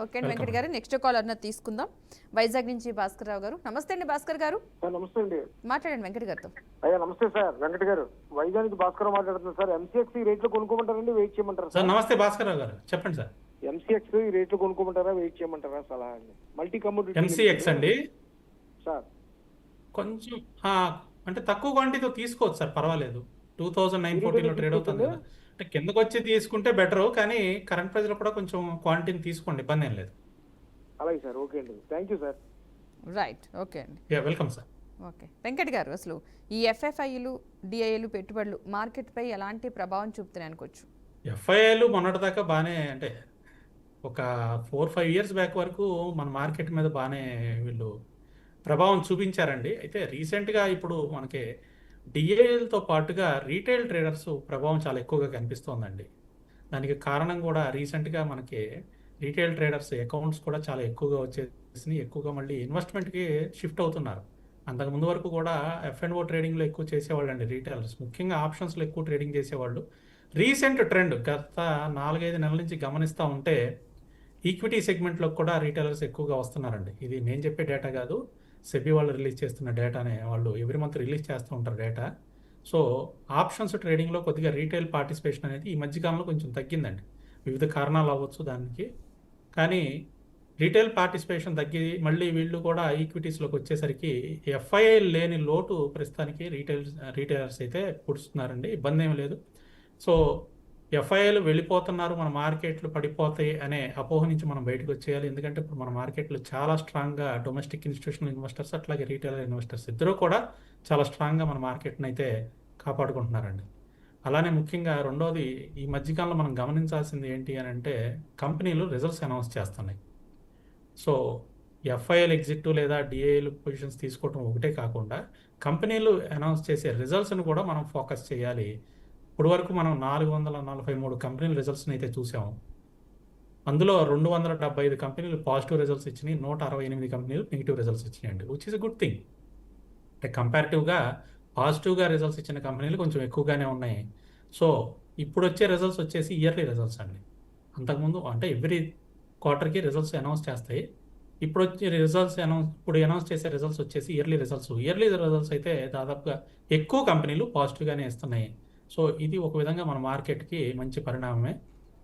Okay అండి వెంకట్ గారు, next call అన్న తీసుకుందాం. వైజాగ్ నుంచి భాస్కర్ రావు గారు. నమస్తే అండి భాస్కర్ గారు. నమస్తే అండి. మాట్లాడండి వెంకట్ గారితో. అయ్యా నమస్తే సార్, వెంకట్ గారు. వైజాగ్ నుంచి భాస్కర్ మాట్లాడుతున్నాను సార్. ఎంసీఎక్స్ ఈ రేట్లు కొనుక్కోమంటారండి, వెయిట్ చేయమంటారా సార్? నమస్తే భాస్కర్ రావు గారు, చెప్పండి సార్. ఎంసీఎక్స్ ఈ రేట్లు కొనుక్కోమంటారా, వెయిట్ చేయమంటారా సలహా అండి. మల్టీ కమోడిటీ ఎంసీఎక్స్ అండి సార్. కొంచెం అంటే తక్కువ క్వాంటిటీతో తీసుకోవచ్చు సార్, పర్వాలేదు. 2009-14 ట్రేడ్ అవుతుంది కదా. అంటే కిందకు వచ్చి తీసుకుంటే బెటర్, కానీ కరెంట్ ప్రైస్ లో కూడా కొంచెం క్వాంటిటీని తీసుకోండి, ఇబ్బంది ఏం లేదు. అలాగే సార్, ఓకే అండి, thank you sir. Right, okay అండి. Welcome sir. ఓకే వెంకట్ గారు, అసలు ఈ ఎఫ్ఎఫ్ఐలు డిఐలు పెట్టుబడులు మార్కెట్పై ఎలాంటి ప్రభావం చూపుతున్నాయి అనుకోవచ్చు? ఎఫ్ఐఐలు మొన్నటిదాకా బాగానే, అంటే ఒక 4-5 ఇయర్స్ బ్యాక్ వరకు మన మార్కెట్ మీద బాగానే వీళ్ళు ప్రభావం చూపించారండి. అయితే రీసెంట్గా ఇప్పుడు మనకి డిఏలతో పాటుగా రీటైల్ ట్రేడర్స్ ప్రభావం చాలా ఎక్కువగా కనిపిస్తోందండి. దానికి కారణం కూడా రీసెంట్గా మనకి రీటైల్ ట్రేడర్స్ అకౌంట్స్ కూడా చాలా ఎక్కువగా వచ్చేసి ఎక్కువగా మళ్ళీ ఇన్వెస్ట్మెంట్కి షిఫ్ట్ అవుతున్నారు. అంతకుముందు వరకు కూడా ఎఫ్ఎన్ఓ ట్రేడింగ్లో ఎక్కువ చేసేవాళ్ళు అండి రీటైలర్స్, ముఖ్యంగా ఆప్షన్స్లో ఎక్కువ ట్రేడింగ్ చేసేవాళ్ళు. రీసెంట్ ట్రెండ్ గత 4-5 నెలల నుంచి గమనిస్తూ ఉంటే ఈక్విటీ సెగ్మెంట్లో కూడా రీటైలర్స్ ఎక్కువగా వస్తున్నారండి. ఇది నేను చెప్పే డేటా కాదు, సెబీ వాళ్ళు రిలీజ్ చేస్తున్న డేటానే. వాళ్ళు ఎవ్రీ మంత్ రిలీజ్ చేస్తూ ఉంటారు డేటా. సో ఆప్షన్స్ ట్రేడింగ్లో కొద్దిగా రీటైల్ పార్టిసిపేషన్ అనేది ఈ మధ్యకాలంలో కొంచెం తగ్గిందండి. వివిధ కారణాలు అవ్వచ్చు దానికి, కానీ రీటైల్ పార్టిసిపేషన్ తగ్గి మళ్ళీ వీళ్ళు కూడా ఈక్విటీస్లోకి వచ్చేసరికి ఎఫ్ఐఐ లేని లోటు ప్రస్తుతానికి రీటైలర్స్ అయితే పుడుస్తున్నారండి. ఇబ్బంది ఏమి లేదు. సో ఎఫ్ఐఐలు వెళ్ళిపోతున్నారు, మన మార్కెట్లు పడిపోతాయి అనే అపోహ నుంచి మనం బయటకు వచ్చేయాలి. ఎందుకంటే ఇప్పుడు మన మార్కెట్లో చాలా స్ట్రాంగ్గా డొమెస్టిక్ ఇన్స్టిట్యూషనల్ ఇన్వెస్టర్స్ అట్లాగే రీటైల్ ఇన్వెస్టర్స్ ఇద్దరూ కూడా చాలా స్ట్రాంగ్గా మన మార్కెట్ని అయితే కాపాడుకుంటున్నారండి. అలానే ముఖ్యంగా రెండోది, ఈ మధ్యకాలంలో మనం గమనించాల్సింది ఏంటి అని అంటే కంపెనీలు రిజల్ట్స్ అనౌన్స్ చేస్తున్నాయి. సో ఎఫ్ఐఎల్ ఎగ్జిట్ లేదా డిఐఎల్ పొజిషన్స్ తీసుకోవడం ఒకటే కాకుండా కంపెనీలు అనౌన్స్ చేసే రిజల్ట్స్ని కూడా మనం ఫోకస్ చేయాలి. ఇప్పుడు వరకు మనం 443 కంపెనీల రిజల్ట్స్ని అయితే చూసాము. అందులో 275 కంపెనీలు పాజిటివ్ రిజల్ట్స్ ఇచ్చినాయి, 168 కంపెనీలు నెగిటివ్ రిజల్ట్స్ ఇచ్చినాయండి, which is a good thing. అంటే కంపారిటివ్గా పాజిటివ్గా రిజల్ట్స్ ఇచ్చిన కంపెనీలు కొంచెం ఎక్కువగానే ఉన్నాయి. సో ఇప్పుడు వచ్చే రిజల్ట్స్ వచ్చేసి ఇయర్లీ రిజల్ట్స్ అండి. అంతకుముందు అంటే ఎవ్రీ క్వార్టర్కి రిజల్ట్స్ అనౌన్స్ చేస్తాయి. ఇప్పుడు వచ్చే రిజల్ట్స్ ఇప్పుడు అనౌన్స్ చేసే రిజల్ట్స్ వచ్చేసి ఇయర్లీ రిజల్ట్స్ అయితే దాదాపుగా ఎక్కువ కంపెనీలు పాజిటివ్గానే ఇస్తున్నాయి. సో ఇది ఒక విధంగా మన మార్కెట్కి మంచి పరిణామమే.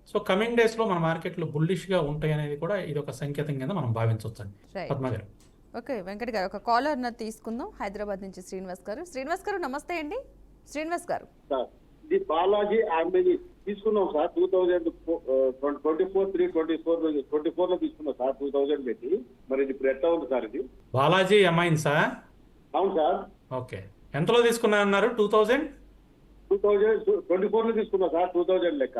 సో కమింగ్ డేస్లో మన మార్కెట్లు బుల్లిష్గా ఉంటాయి అనేది కూడా ఇది ఒక సంకేతం కింద మనం భావించవచ్చండి. పద్మ గారు. ఓకే వెంకట్ గారు, ఒక కాలర్ తీసుకుందాం. హైదరాబాద్ నుంచి శ్రీనివాస్ గారు. శ్రీనివాస్ గారు నమస్తే అండి. శ్రీనివాస్ గారు, ఇది బాలాజీ ఆర్మేజీ తీసుకున్నాం సార్. 2024 లో తీసుకున్నాం సార్, 2000 పెట్టి. మరి ఇది ఇప్పుడు ఎట్లా ఉంది సార్? ఇది బాలాజీ అమైన్సా? అవును సార్. ఓకే, ఎంతలో తీసుకున్నా అన్నారు? 2024 లో తీసుకున్నా సార్. 2000 లెక్క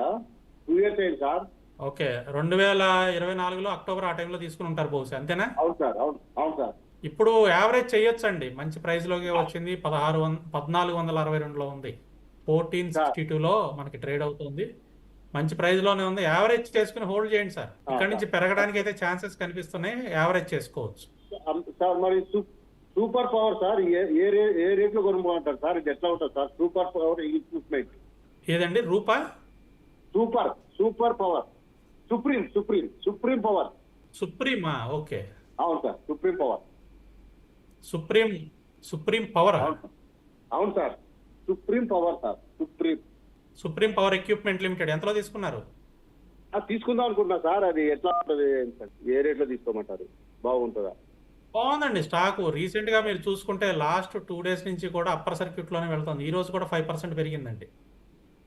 2 years అయింది సార్. ఓకే, 2024లో అక్టోబర్ ఆ టైంలో తీసుకుని ఉంటారు బహుశా, అంతేనా? అవును సార్, అవును సార్. ఇప్పుడు యావరేజ్ చేయొచ్చండి, మంచి ప్రైస్లోకి వచ్చింది. 1462లో ఉంది, 1462లో మనకి ట్రేడ్ అవుతుంది. మంచి ప్రైస్లోనే ఉంది. యావరేజ్ చేసుకుని హోల్డ్ చేయండి సార్. ఇక్కడ నుంచి పెరగడానికి అయితే ఛాన్సెస్ కనిపిస్తున్నాయి, యావరేజ్ చేసుకోవచ్చు సార్. మరి సూపర్ పవర్ సార్ ఏ రేట్లో కొనుక్కోమంటారు సార్? ఇది ఎట్లా ఉంటుంది సార్? సూపర్ పవర్ ఈక్విప్మెంట్ ఏదండి? Roopa? Super power, supreme power. సుప్రీమా? ఓకే, అవును sir, supreme power. Supreme power. అవును sir, supreme power sir. Supreme power equipment limited ఎంతలో తీసుకున్నారు? తీసుకుందాం అనుకుంటున్నా సార్. అది ఎట్లా ఉంటుంది, ఏ రేట్లో తీసుకోమంటారు? బాగుంటుందా? బాగుందండి స్టాక్. రీసెంట్ గా మీరు చూసుకుంటే లాస్ట్ 2 days నుంచి కూడా అప్పర్ సర్క్యూట్ లోనే వెళ్తుంది. ఈ రోజు కూడా 5% పెరిగిందండి.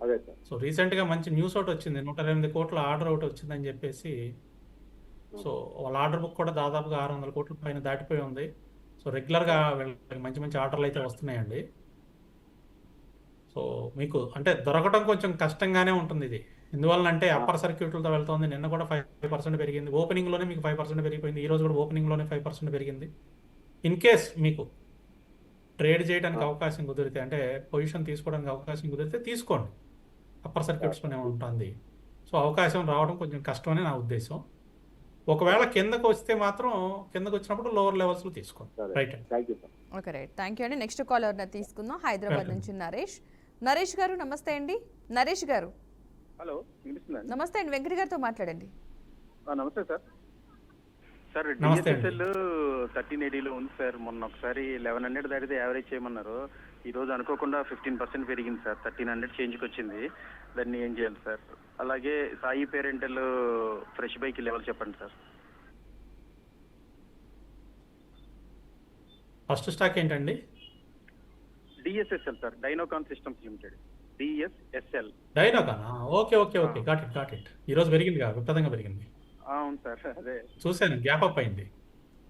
అదే సార్. సో రీసెంట్ గా మంచి న్యూస్ ఒకటి వచ్చింది, 108 కోట్ల ఆర్డర్ ఒకటి వచ్చిందని చెప్పేసి. సో వాళ్ళ ఆర్డర్ బుక్ కూడా దాదాపుగా 600 కోట్ల పైన దాటిపోయి ఉంది. సో రెగ్యులర్ గా మంచి మంచి ఆర్డర్లు అయితే వస్తున్నాయండి. సో మీకు అంటే దొరకటం కొంచెం కష్టంగానే ఉంటుంది ఇది. ఎందువల్లంటే అప్పర్ సర్క్యూట్లతో వెళ్తుంది. నిన్న కూడా 5% పెరిగింది. ఓపెనింగ్లోనే మీకు 5% పెరిగిపోయింది. ఈ రోజు కూడా ఓపెనింగ్లోనే 5% పెరిగింది. ఇన్ కేస్ మీకు ట్రేడ్ చేయడానికి అవకాశం కుదిరితే, అంటే పొజిషన్ తీసుకోవడానికి అవకాశం కుదిరితే తీసుకోండి. అప్పర్ సర్క్యూట్స్లోనే ఉంటుంది. సో అవకాశం రావడం కొంచెం కష్టమని నా ఉద్దేశం. ఒకవేళ కిందకు వస్తే మాత్రం కిందకు వచ్చినప్పుడు లోవర్ లెవెల్స్లో తీసుకోండి. Right, okay right, thank you అండి. నెక్స్ట్ కాలర్ తీసుకుందాం. హైదరాబాద్ నుంచి నరేష్ గారు. నమస్తే అండి నరేష్ గారు. హలో, నమస్తే అండి, వెంకట్ గారితో మాట్లాడండి. నమస్తే సార్. సార్ నమస్తే అండి. డిఎస్ఎస్ఎల్ 1380లో ఉంది సార్. మొన్న ఒకసారి 1100 దాటితే యావరేజ్ చేయమన్నారు. ఈ రోజు అనుకోకుండా 15% పెరిగింది సార్. 1300 చేంజ్కి వచ్చింది. దాన్ని ఏం చేయాలి సార్? అలాగే Sai parenteral fresh bike level చెప్పండి సార్. ఫస్ట్ స్టాక్ ఏంటండి? DSSL sir, Dynacons systems limited. DSSL. డైనోకానా? Okay okay okay, got it. ఈరోజు పెరిగింది కదా, విపరీతంగా పెరిగింది. అవును సార్, అదే. చూశాను, గ్యాప్ అప్ అయింది.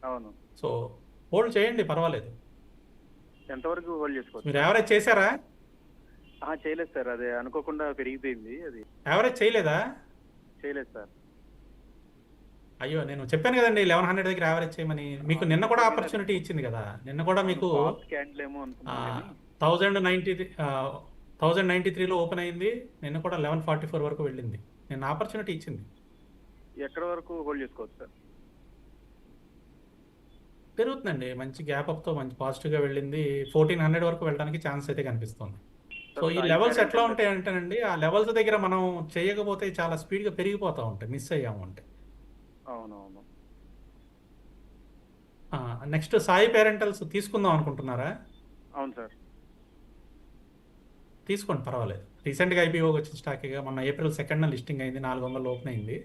అవును. సో హోల్డ్ చేయండి, పర్వాలేదు. ఎంతవరకు హోల్డ్ చేసుకోవచ్చు? మీరు యావరేజ్ చేశారా? చేయలేదు సార్, అదే అనుకోకుండా పెరిగిపోయింది. అది యావరేజ్ చేయలేదా? చేయలేదు సార్. అయ్యో, నేను చెప్పాను కదండి 1100 దగ్గర యావరేజ్ చేయమని. మీకు నిన్న కూడా ఆపర్చునిటీ ఇచ్చింది కదా. నిన్న కూడా మీకు క్యాండిల్ ఏమో అనుకున్నాను. 1093లో ఓపెన్ అయింది. నిన్న కూడా 1144 వరకు వెళ్ళింది. నిన్న ఆపర్చునిటీ ఇచ్చింది. ఎక్కడ వరకు హోల్డ్ చేసుకోవచ్చు సార్? పెరుగుతుందండి, మంచి గ్యాప్ అప్తో మంచి పాజిటివ్గా వెళ్ళింది. 1400 వరకు వెళ్ళడానికి ఛాన్స్ అయితే కనిపిస్తుంది. సో ఈ లెవెల్స్ ఎట్లా ఉంటాయి అంటేనండి, ఆ లెవెల్స్ దగ్గర మనం చేయకపోతే చాలా స్పీడ్గా పెరిగిపోతూ ఉంటాయి, మిస్ అయ్యాము అంటే. అవునవును. నెక్స్ట్ సాయి పేరెంటల్స్ తీసుకుందాం అనుకుంటున్నారా? అవును సార్. తీసుకోండి, పర్వాలేదు. రీసెంట్గా ఐపీఓకి వచ్చిన స్టాక్గా మొన్న April 2న లిస్టింగ్ అయింది. 400 ఓపెన్ అయింది.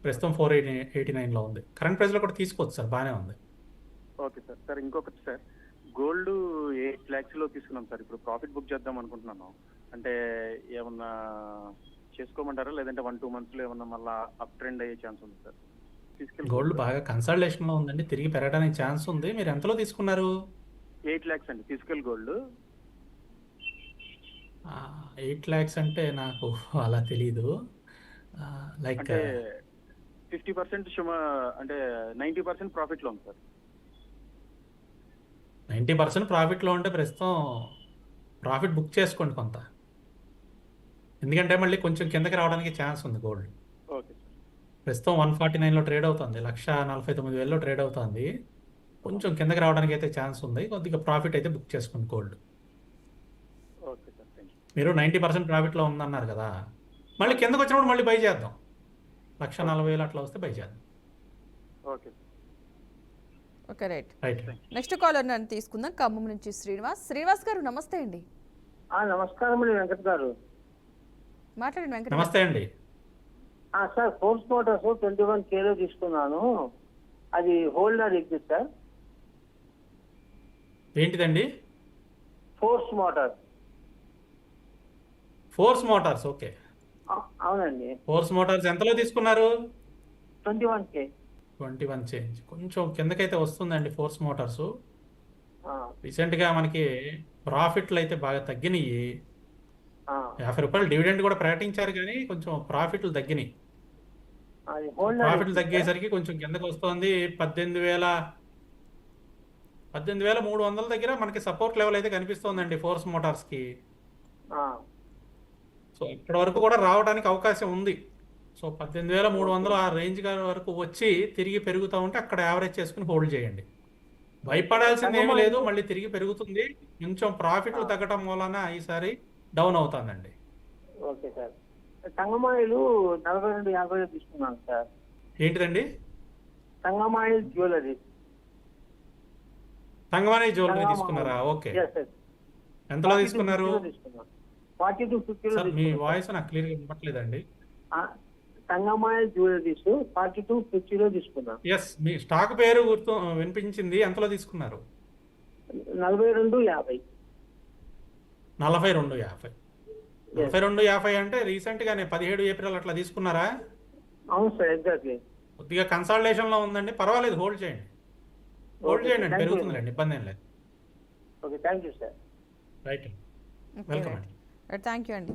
ప్రస్తుతం 489లో ఉంది. కరెంట్ ప్రైస్లో కూడా తీసుకోవచ్చు సార్, బాగానే ఉంది. Okay sir. సార్ ఇంకొకటి సార్, గోల్డ్ 8 lakhs తీసుకున్నాం సార్. ఇప్పుడు ప్రాఫిట్ బుక్ చేద్దాం అనుకుంటున్నాను. అంటే ఏమన్నా చేసుకోమంటారా, లేదంటే 1-2 monthsలో ఏమన్నా మళ్ళీ అప్ ట్రెండ్ అయ్యే ఛాన్స్ ఉంది సార్? గోల్డ్ బాగా కన్సల్టేషన్లో ఉందండి, తిరిగి పెరగడానికి ఛాన్స్ ఉంది. మీరు ఎంతలో తీసుకున్నారు? 8 lakhs అండి ఫిజికల్ గోల్డ్. 8 lakhs అంటే నాకు అలా తెలీదు. లైక్ అంటే 50% అంటే 90% ప్రాఫిట్లో ఉంది సార్. 90% ప్రాఫిట్లో ఉంటే ప్రస్తుతం ప్రాఫిట్ బుక్ చేసుకోండి కొంత. ఎందుకంటే మళ్ళీ కొంచెం కిందకి రావడానికి ఛాన్స్ ఉంది గోల్డ్. Okay sir. ప్రస్తుతం 149లో ట్రేడ్ అవుతుంది, 1,49,000లో ట్రేడ్ అవుతుంది. కొంచెం కిందకి రావడానికి అయితే ఛాన్స్ ఉంది. కొద్దిగా ప్రాఫిట్ అయితే బుక్ చేసుకోండి gold. Okay sir, thank you. మీరు 90% ప్రాఫిట్లో ఉందన్నారు కదా, మళ్ళీ కిందకు వచ్చినప్పుడు మళ్ళీ బై చేద్దాం. 1,40,000 అట్లా వస్తే బై చేద్దాం. Okay sir. Okay, right. Right. Next caller నన్ను తీసుకుందాం. ఖమ్మం నుంచి శ్రీనివాస్ గారు, నమస్తే అండి. నమస్కారం అండి వెంకట్ గారు. మాట్లాడండి వెంకట. నమస్తే అండి. సార్ ఫోర్స్ మోటార్స్ 21K తీసుకున్నాను. అది హోల్డర్ ఎగ్జిట్ సార్. ఏంటిదండి? Force motor. Force Motors, okay. అవునండి. ఫోర్స్ మోటార్స్ ఎంతలో తీసుకున్నారు? 21K. 21 చేంజ్. కొంచెం కిందకైతే వస్తుందండి ఫోర్స్ మోటార్స్. రీసెంట్గా మనకి ప్రాఫిట్లు అయితే బాగా తగ్గినాయి. 50 రూపాయలు డివిడెండ్ కూడా ప్రకటించారు, కానీ కొంచెం ప్రాఫిట్లు తగ్గినాయి. ప్రాఫిట్లు తగ్గేసరికి కొంచెం కిందకు వస్తుంది. 18,300 దగ్గర మనకి సపోర్ట్ లెవెల్ అయితే కనిపిస్తోందండి ఫోర్స్ మోటార్స్కి. సో ఇక్కడ వరకు కూడా రావడానికి అవకాశం ఉంది. సో 18,300 ఆ రేంజ్ వరకు వచ్చి తిరిగి పెరుగుతూ ఉంటే అక్కడ యావరేజ్ చేసుకుని హోల్డ్ చేయండి. భయపడాల్సింది ఏమీ లేదు, మళ్ళీ తిరిగి పెరుగుతుంది. కొంచెం ప్రాఫిట్లు తగ్గటం మూలన ఈసారి డౌన్ అవుతుందండి. Okay sir. సంగమాయిలు 42.50 తీసుకున్నాను సార్. ఏంటిదండి? సంగమాయిల్ జ్యువెలరీ. సంగమాని జ్యువెలరీ తీసుకున్నారా? ఓకే. ఎంతలో తీసుకున్నారు? 42.50 సార్ మీ వాయిస్ నాకు క్లియర్గా వినట్లేదండి. సంగమాయిల్ జ్యువెలరీస్ 42.50 తీసుకున్నాను. ఎస్, మీ స్టాక్ పేరు గుర్తు వినిపించింది. ఎంతలో తీసుకున్నారు? 42.50. 42.50. 42.50 అంటే రీసెంట్గానే 17 ఏప్రిల్ అట్లా తీసుకున్నారా? అవును సార్, ఎగ్జాక్ట్లీ. కొద్దిగా కన్సల్టేషన్లో ఉందండి, పర్వాలేదు, హోల్డ్ చేయండి. హోల్డ్ చేయండి అండి, పెరుగుతుందండి, ఇబ్బంది ఏం లేదు. Okay, thank you sir. Right, okay, welcome right. అండి. థ్యాంక్ యూ అండి.